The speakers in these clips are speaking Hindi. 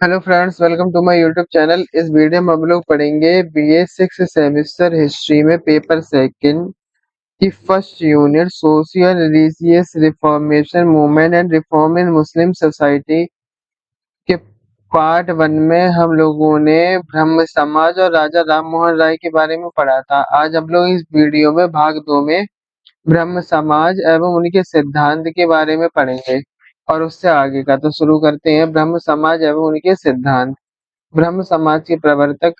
Hello friends, welcome to my YouTube channel. इस वीडियो में हम लोग पढ़ेंगे बीए सिक्स सेमेस्टर हिस्ट्री में पेपर सेकंड की first unit social religious reformation movement and reform in Muslim society के पार्ट वन में हम लोगों ने ब्रह्म समाज और राजा राम मोहन राय के बारे में पढ़ा था। आज हम लोग इस वीडियो में भाग दो में ब्रह्म समाज एवं उनके सिद्धांत के बारे में पढ़ेंगे और उससे आगे का। तो शुरू करते हैं। ब्रह्म समाज एवं उनके सिद्धांत। ब्रह्म समाज के प्रवर्तक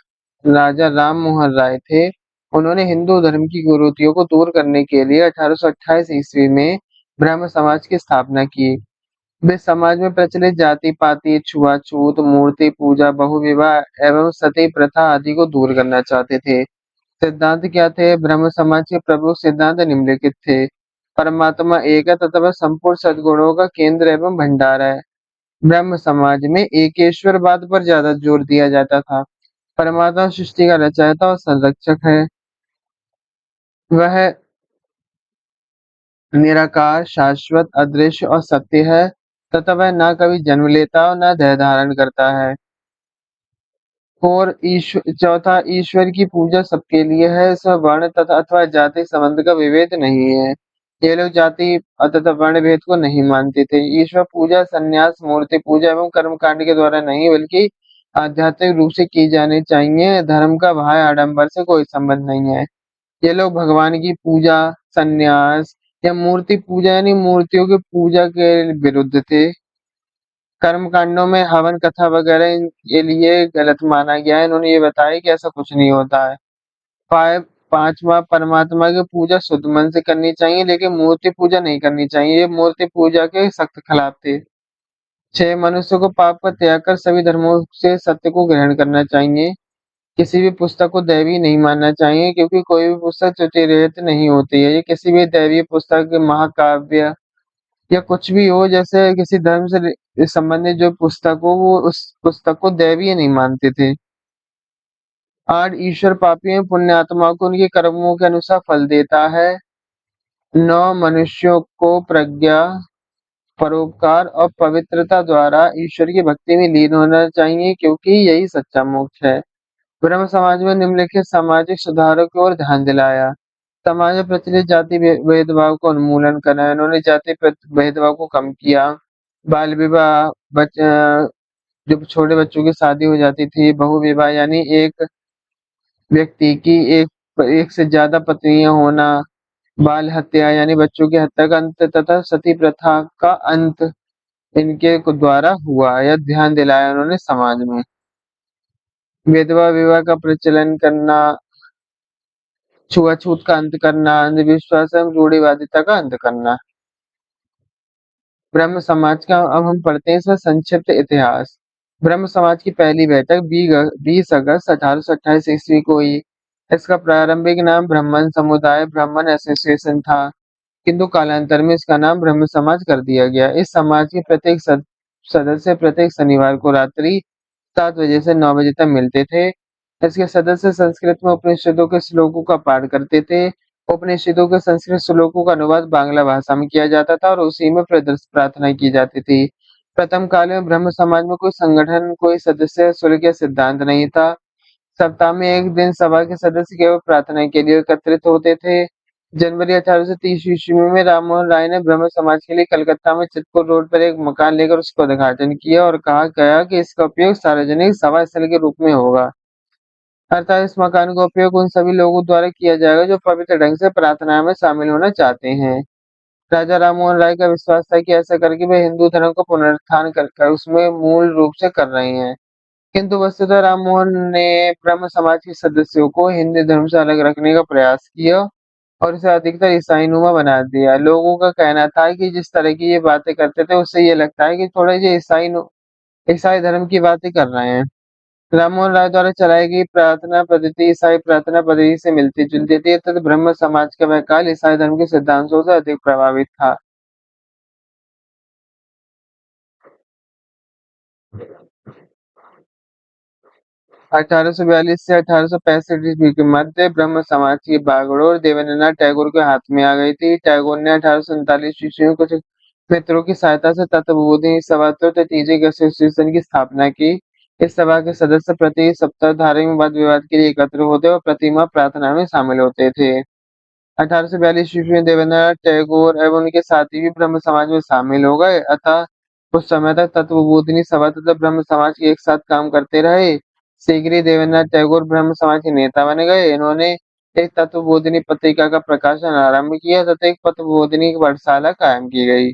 राजा राम मोहन राय थे। उन्होंने हिंदू धर्म की कुरीतियों को दूर करने के लिए 1828 ईस्वी में ब्रह्म समाज की स्थापना की। वे समाज में प्रचलित जाति पाति, छुआछूत, मूर्ति पूजा, बहुविवाह एवं सती प्रथा आदि को दूर करना चाहते थे। सिद्धांत क्या थे? ब्रह्म समाज के प्रमुख सिद्धांत निम्नलिखित थे। परमात्मा एक है तथा वह संपूर्ण सद्गुणों का केंद्र एवं भंडार है। ब्रह्म समाज में एकेश्वरवाद पर ज्यादा जोर दिया जाता था। परमात्मा सृष्टि का रचयिता और संरक्षक है। वह निराकार, शाश्वत, अदृश्य और सत्य है तथा वह न कभी जन्म लेता और न देह धारण करता है। और चौथा, ईश्वर की पूजा सबके लिए है। इसमें वर्ण तथा अथवा जाति संबंध का विभेद नहीं है। ये लोग जाति तथा वर्ण भेद को नहीं मानते थे। ईश्वर पूजा संन्यास, मूर्ति पूजा एवं कर्म कांड के द्वारा नहीं बल्कि आध्यात्मिक रूप से की जानी चाहिए। धर्म का भाय आडंबर से कोई संबंध नहीं है। ये लोग भगवान की पूजा, संन्यास या मूर्ति पूजा यानी मूर्तियों की पूजा के विरुद्ध थे। कर्म कांडों में हवन कथा वगैरह के लिए गलत माना गया है। इन्होंने ये बताया कि ऐसा कुछ नहीं होता है। फाइव पांचवा, परमात्मा की पूजा शुद्ध मन से करनी चाहिए लेकिन मूर्ति पूजा नहीं करनी चाहिए। ये मूर्ति पूजा के सख्त खिलाफ थे। छह, मनुष्य को पाप का त्याग कर सभी धर्मों से सत्य को ग्रहण करना चाहिए। किसी भी पुस्तक को दैवीय नहीं मानना चाहिए क्योंकि कोई भी पुस्तक त्रुटि रहित नहीं होती है। ये किसी भी दैवीय पुस्तक, महाकाव्य या कुछ भी हो, जैसे किसी धर्म से संबंधित जो पुस्तक हो, वो उस पुस्तक को दैवीय नहीं मानते थे। आठ, ईश्वर पापियों पुण्य आत्माओं को उनके कर्मों के अनुसार फल देता है। नौ, मनुष्यों को प्रज्ञा, परोपकार और पवित्रता द्वारा ईश्वर की भक्ति में लीन होना चाहिए क्योंकि यही सच्चा मोक्ष है। ब्रह्म समाज में निम्नलिखित सामाजिक सुधारों की ओर ध्यान दिलाया। समाज में प्रचलित जाति भेदभाव को उन्मूलन करना। इन्होंने जाति भेदभाव को कम किया। बाल विवाह, जब छोटे बच्चों की शादी हो जाती थी। बहु विवाह यानी एक व्यक्ति की एक से ज्यादा पत्नियां होना। बाल हत्या यानी बच्चों की हत्या का अंत तथा सती प्रथा का अंत इनके द्वारा हुआ। यह ध्यान दिलाया उन्होंने समाज में। विधवा विवाह का प्रचलन करना, छुआछूत का अंत करना, अंधविश्वास एवं रूढ़िवादिता का अंत करना। ब्रह्म समाज का अब हम पढ़ते हैं इसका संक्षिप्त इतिहास। ब्रह्म समाज की पहली बैठक 20 अगस्त 1828 ईस्वी को हुई। इसका प्रारंभिक नाम ब्राह्मण समुदाय ब्राह्मण एसोसिएशन था, किंतु कालांतर में इसका नाम ब्रह्म समाज कर दिया गया। इस समाज के प्रत्येक सदस्य प्रत्येक शनिवार को रात्रि 7 बजे से 9 बजे तक मिलते थे। इसके सदस्य संस्कृत में उपनिषदों के श्लोकों का पाठ करते थे। उपनिषदों के संस्कृत श्लोकों का अनुवाद बांग्ला भाषा में किया जाता था और उसी में प्रार्थना की जाती थी। प्रथम काल में ब्रह्म समाज में कोई संगठन, कोई सदस्य शुल्क या सिद्धांत नहीं था। सप्ताह में एक दिन सभा के सदस्य केवल प्रार्थना के लिए एकत्रित होते थे। जनवरी 1830 ईस्वी में राममोहन राय ने ब्रह्म समाज के लिए कलकत्ता में चितपुर रोड पर एक मकान लेकर उसका उद्घाटन किया और कहा गया कि इसका उपयोग सार्वजनिक सभा स्थल के रूप में होगा। अर्थात इस मकान का उपयोग उन सभी लोगों द्वारा किया जाएगा जो पवित्र ढंग से प्रार्थना में शामिल होना चाहते हैं। राजा राममोहन राय का विश्वास था कि ऐसा करके वे हिंदू धर्म का पुनरुत्थान कर उसमें मूल रूप से कर रहे हैं। किंतु वस्तुतः राममोहन ने ब्रह्म समाज के सदस्यों को हिंदू धर्म से अलग रखने का प्रयास किया और इसे अधिकतर ईसाई नुमा बना दिया। लोगों का कहना था कि जिस तरह की ये बातें करते थे उससे ये लगता है कि थोड़े ये ईसाई धर्म की बातें कर रहे हैं। राममोहन राय द्वारा चलाई गई प्रार्थना पद्धति ईसाई प्रार्थना पद्धति से मिलती जुलती थी तथा ब्रह्म समाज का वह काल ईसाई धर्म के सिद्धांतों से अधिक प्रभावित था। 1842 से 1865 ईस्वी के मध्य ब्रह्म समाज की बागडोर देवेंद्रनाथ टैगोर के हाथ में आ गई थी। टैगोर ने 1839 ईस्वी में कुछ मित्रों की सहायता से तत्वबोधि सभात्व तीसरी एसोसिएशन की स्थापना की। इस सभा के सदस्य प्रति सप्ताह धार्मिक वाद विवाद के लिए एकत्र होते और प्रतिमा प्रार्थना में शामिल होते थे। 1842 ईस्वी में देवेंद्रनाथ टैगोर एवं उनके साथी भी ब्रह्म समाज में शामिल हो गए, अतः कुछ समय तक तत्वबोधिनी सभा तथा ब्रह्म समाज के एक साथ काम करते रहे। शीघ्र ही देवेंद्रनाथ टैगोर ब्रह्म समाज के नेता बन गए। इन्होंने एक तत्वबोधिनी पत्रिका का प्रकाशन आरंभ किया तथा एक तत्वबोधिनी पाठशाला कायम की गई।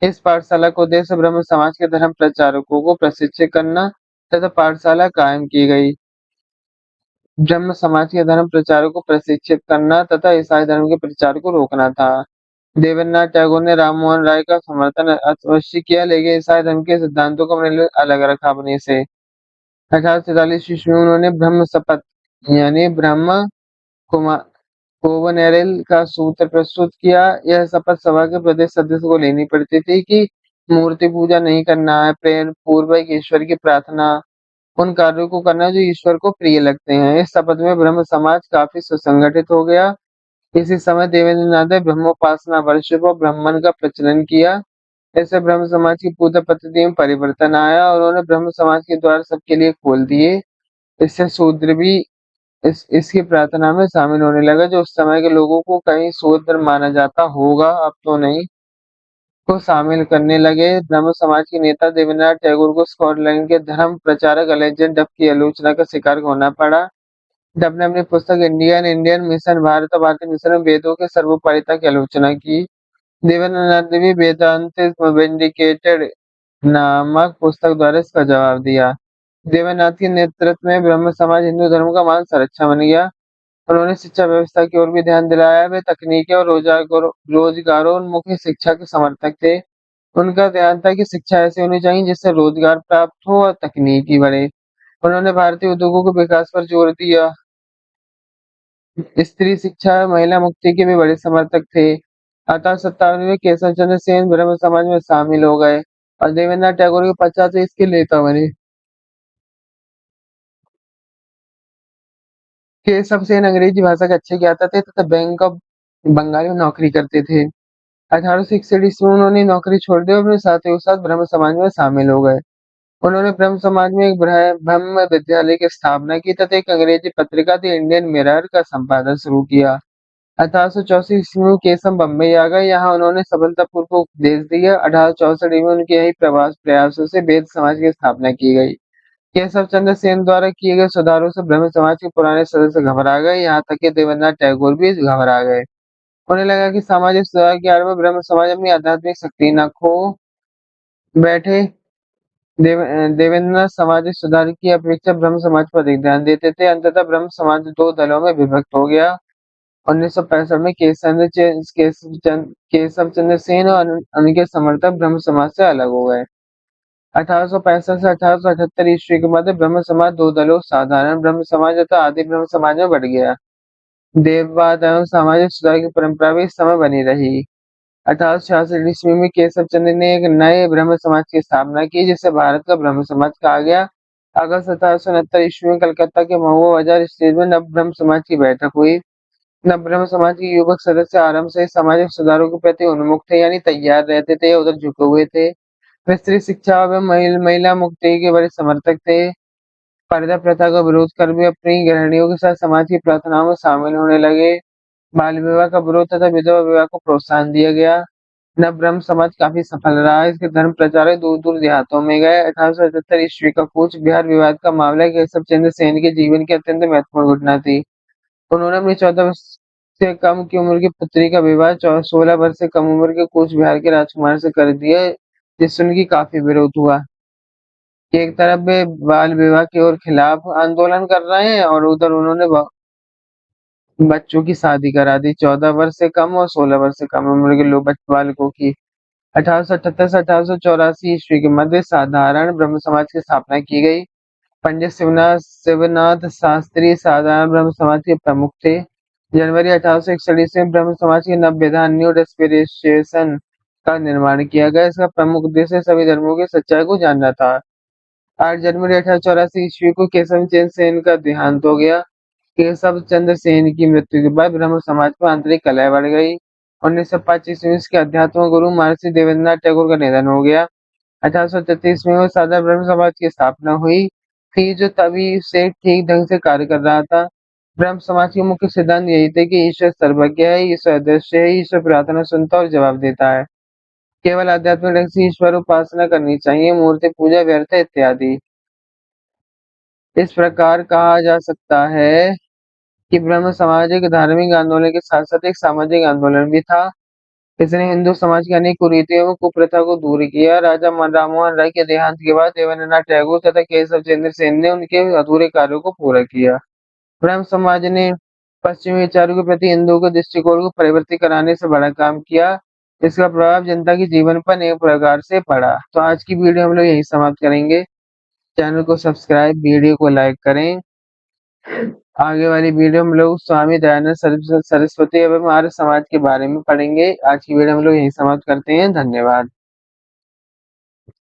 इस पाठशाला का उद्देश्य ब्रह्म समाज के धर्म प्रचारकों को प्रशिक्षित करना तथा पाठशाला कायम की गई। ब्रह्म समाज के धर्म प्रचारकों को प्रशिक्षित करना तथा ईसाई धर्म के प्रचार को रोकना था। देवेंद्रनाथ टैगोर ने राममोहन राय का समर्थन अवश्य किया, लेकिन ईसाई धर्म के सिद्धांतों को अपने लिए अलग रखा अपने से। 1843 ईस्वी में उन्होंने ब्रह्म शपथ यानी ब्रह्म कुमार कोवनेरेल का सूत्र प्रस्तुत किया। यह शपथ सभा के प्रत्येक सदस्य को लेनी पड़ती थी कि मूर्ति पूजा नहीं करना है, प्रेम पूर्वक ईश्वर की प्रार्थना, उन कार्यों को करना जो ईश्वर को प्रिय लगते हैं। इस शपथ में ब्रह्म समाज काफी सुसंगठित हो गया। इसी समय देवेंद्रनाथ ने ब्रह्मोपासना वर्ष को ब्राह्मण का प्रचलन किया। ऐसे ब्रह्म समाज की पूजा पद्धति में परिवर्तन आया और उन्होंने ब्रह्म समाज के द्वार सबके लिए खोल दिए। इससे शूद्र भी इसकी प्रार्थना में शामिल होने लगा, जो उस समय के लोगों को कहीं शूद्र माना जाता होगा, अब तो नहीं, को शामिल करने लगे। ब्रह्म समाज के नेता देवेंद्रनाथ टैगोर को स्कॉटलैंड के धर्म प्रचारक अलेक्जेंडर डफ की आलोचना का शिकार होना पड़ा। डफ ने अपनी पुस्तक इंडियन इंडियन मिशन भारत और भारतीय मिशन में वेदों के सर्वोपरिता की आलोचना की। देवेंद्रनाथ ने भी वेदांत विंडिकेटेड नामक पुस्तक द्वारा इसका जवाब दिया। देवेंद्रनाथ के नेतृत्व में ब्रह्म समाज हिंदू धर्म का मान संरक्षण बन गया। उन्होंने शिक्षा व्यवस्था की ओर भी ध्यान दिलाया। वे तकनीकी और रोजगारोन्मुखी शिक्षा के समर्थक थे। उनका ध्यान था कि शिक्षा ऐसी होनी चाहिए जिससे रोजगार प्राप्त हो और तकनीकी बढ़े। उन्होंने भारतीय उद्योगों के विकास पर जोर दिया। स्त्री शिक्षा और महिला मुक्ति के भी बड़े समर्थक थे। 1857 में केशव चंद्र सेन ब्रह्म समाज में शामिल हो गए और देवेंद्रनाथ टैगोर के पश्चात से इसके नेता बने। केशव सेन अंग्रेजी भाषा के अच्छे ज्ञाता थे तथा बैंक ऑफ बंगाल में नौकरी करते थे। 1861 ईस्वी में उन्होंने नौकरी छोड़ दी और अपने साथियों के साथ ब्रह्म समाज में शामिल हो गए। उन्होंने ब्रह्म समाज में एक ब्रह्म विद्यालय की स्थापना की तथा एक अंग्रेजी पत्रिका द इंडियन मिरर का संपादन शुरू किया। 1864 ईस्वी में केशव बम्बई आ गए। यहाँ उन्होंने सफलतापूर्वक उपदेश दिया। 1864 में उनके यही प्रयासों से वेद समाज की स्थापना की गई। केशव चंद्र सेन द्वारा किए गए सुधारों से ब्रह्म समाज के पुराने सदस्य घबरा गए, यहाँ तक कि देवेंद्रनाथ टैगोर भी घबरा गए। उन्हें लगा कि सामाजिक सुधार की आड़ में ब्रह्म समाज अपनी आध्यात्मिक शक्ति न खो बैठे। देवेंद्रनाथ सामाजिक सुधार की अपेक्षा ब्रह्म समाज पर अधिक ध्यान देते थे। अंततः ब्रह्म समाज दो दलों में विभक्त हो गया। 1965 में केशव चंद्र सेन और उनके समर्थक ब्रह्म समाज से अलग हो गए। 1865 से 1878 ईस्वी के मध्य ब्रह्म समाज दो दलों साधारण ब्रह्म समाज तथा आदि ब्रह्म समाज में बढ़ गया। देववाद एवं सामाजिक सुधार की परंपरा भी इस समय बनी रही। 1866 ईस्वी में केशव चंद्र ने एक नए ब्रह्म समाज की स्थापना की, जिसे भारत का ब्रह्म समाज कहा गया। अगस्त 1769 ईस्वी में कलकत्ता के महुआ बाजार स्टेज में नव ब्रह्म समाज की बैठक हुई। नव ब्रह्म समाज के युवक सदस्य आरंभ से सामाजिक सुधारों के प्रति उन्मुख थे, यानी तैयार रहते थे, उधर झुके हुए थे। वे स्त्री शिक्षा एवं महिला मुक्ति के बड़े समर्थक थे। पर्दा प्रथा का विरोध कर वे अपनी गृहिणियों के साथ समाज की प्रार्थनाओं में शामिल होने लगे। बाल विवाह का विरोध तथा विधवा विवाह को प्रोत्साहन दिया गया। नव ब्रह्म समाज काफी सफल रहा। इसके धर्म प्रचारक दूर दूर देहातों में गए। 1877 ईस्वी का कूच बिहार विवाद का मामला केशव चंद्र सेन के जीवन की अत्यंत महत्वपूर्ण घटना थी। उन्होंने अपनी 14 वर्ष से कम की उम्र की पुत्री का विवाह 16 वर्ष से कम उम्र के कूच बिहार के राजकुमार से कर दिया, जिससे उनकी काफी विरोध हुआ कि एक तरफ वे बाल विवाह की ओर खिलाफ आंदोलन कर रहे हैं और उधर उन्होंने बच्चों की शादी करा दी, 14 वर्ष से कम और 16 वर्ष से कम उम्र के लोग बालकों की। 1878 से 1884 ईस्वी के मध्य साधारण ब्रह्म समाज की स्थापना की गई। पंडित शिवनाथ शास्त्री साधारण ब्रह्म समाज के प्रमुख थे। जनवरी 1861 ईस्वी में ब्रह्म समाज के नव विधान न्यू डिस्पेंसेशन का निर्माण किया गया। इसका प्रमुख उद्देश्य सभी धर्मों की सच्चाई को जानना था। 8 जनवरी 1884 ईस्वी को केशव चंद्र सेन का देहांत हो गया। केशव चंद्र सेन की मृत्यु के बाद ब्रह्म समाज पर आंतरिक कलह बढ़ गई। 1905 ईस्वी में इसके अध्यात्म गुरु महर्षि देवेंद्रनाथ टैगोर का निधन हो गया। 1833 में साधारण ब्रह्म समाज की स्थापना हुई। थी जो तभी से ठीक ढंग से कार्य कर रहा था। ब्रह्म समाज के मुख्य सिद्धांत यही थे कि ईश्वर सर्वज्ञ है, ईश्वर अदृश्य है, ईश्वर प्रार्थना सुनता और जवाब देता है। केवल आध्यात्मिक ढंग से ईश्वर उपासना करनी चाहिए, मूर्ति पूजा व्यर्थ है इत्यादि। इस प्रकार कहा जा सकता है कि ब्रह्म समाज एक धार्मिक आंदोलन के साथ-साथ एक सामाजिक आंदोलन भी था। इसने हिंदू समाज की अनेक कुरीतियों व कुप्रथा को दूर किया। राजा राममोहन राय के देहांत के बाद देवेंद्रनाथ टैगोर तथा केशव चंद्र सेन ने उनके अधूरे कार्यों को पूरा किया। ब्रह्म समाज ने पश्चिमी विचारों के प्रति हिंदुओं के दृष्टिकोण को परिवर्तित कराने से बड़ा काम किया। इसका प्रभाव जनता के जीवन पर अनेक प्रकार से पड़ा। तो आज की वीडियो हम लोग यहीं समाप्त करेंगे। चैनल को सब्सक्राइब, वीडियो को लाइक करें। आगे वाली वीडियो में हम लोग स्वामी दयानंद सरस्वती एवं आर्य समाज के बारे में पढ़ेंगे। आज की वीडियो हम लोग यहीं समाप्त करते हैं। धन्यवाद।